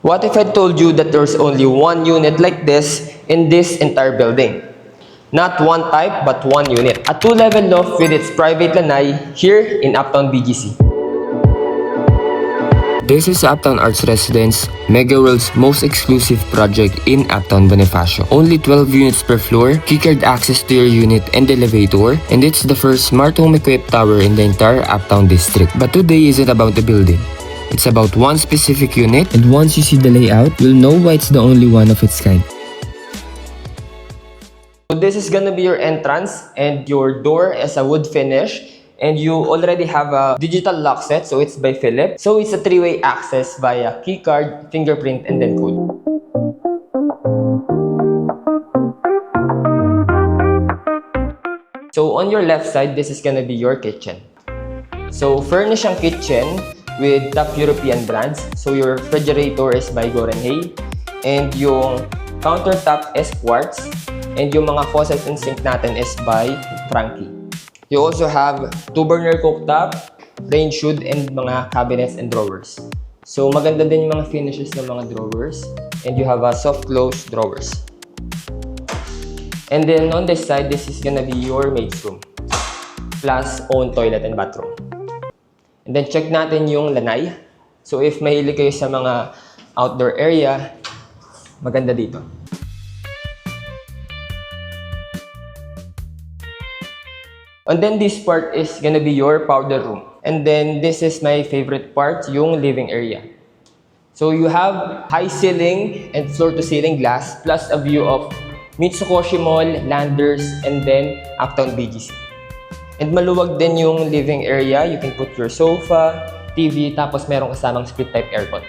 What if I told you that there's only one unit like this in this entire building? Not one type, but one unit. A two-level loft with its private lanai here in Uptown BGC. This is Uptown Arts Residence, MegaWorld's most exclusive project in Uptown Bonifacio. Only 12 units per floor, keycard access to your unit and elevator, and it's the first smart home equipped tower in the entire Uptown district. But today isn't about the building. It's about one specific unit, and once you see the layout, you'll know why it's the only one of its kind. So this is gonna be your entrance, and your door is a wood finish. And you already have a digital lock set, so it's by Philips. So it's a three-way access via keycard, fingerprint, and then code. So on your left side, this is gonna be your kitchen. So furnish ang kitchen with top European brands. So your refrigerator is by Gorenhay, and yung countertop is quartz, and yung mga faucet and sink natin is by Frankie. You also have 2-burner cooktop, range hood, and mga cabinets and drawers. So maganda din yung mga finishes ng mga drawers, and you have a soft close drawers. And then on this side, this is gonna be your maid's room, plus own toilet and bathroom. And then check natin yung lanai. So if mahilig kayo sa mga outdoor area, maganda dito. And then this part is gonna be your powder room. And then this is my favorite part, yung living area. So you have high ceiling and floor-to-ceiling glass, plus a view of Mitsukoshi Mall, Landers, and then Uptown BGC. And maluwag din yung living area. You can put your sofa, TV, tapos merong kasamang split-type aircon.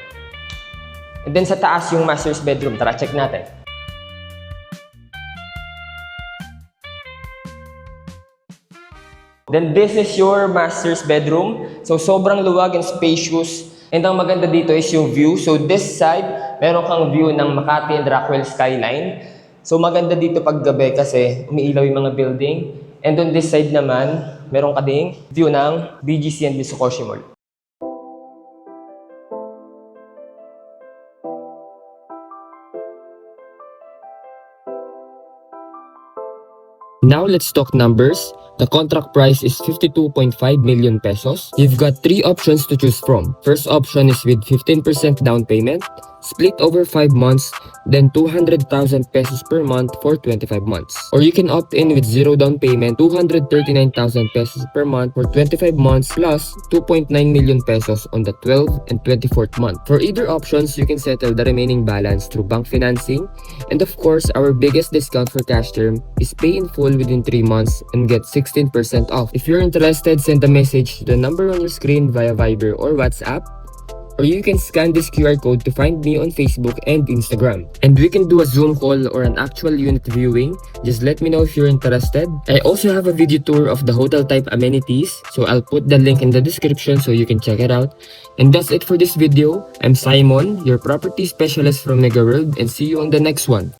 And then sa taas yung master's bedroom. Tara, check natin. Then this is your master's bedroom. So sobrang luwag and spacious. And ang maganda dito is yung view. So this side, meron kang view ng Makati and Rockwell skyline. So maganda dito pag gabi kasi umiilaw yung mga building. And on this side naman, meron ka ding view ng BGC and Mitsukoshi Mall. Now let's talk numbers. The contract price is 52.5 million pesos. You've got 3 options to choose from. First option is with 15% down payment, split over 5 months, then 200,000 pesos per month for 25 months. Or you can opt in with 0 down payment, 239,000 pesos per month for 25 months plus 2.9 million pesos on the 12th and 24th month. For either options, you can settle the remaining balance through bank financing. And of course, our biggest discount for cash term is pay in full within 3 months and get 16% off. If you're interested, send a message to the number on your screen via Viber or WhatsApp. Or you can scan this QR code to find me on Facebook and Instagram. And we can do a Zoom call or an actual unit viewing. Just let me know if you're interested. I also have a video tour of the hotel type amenities, so I'll put the link in the description so you can check it out. And that's it for this video. I'm Simon, your property specialist from MegaWorld, and see you on the next one.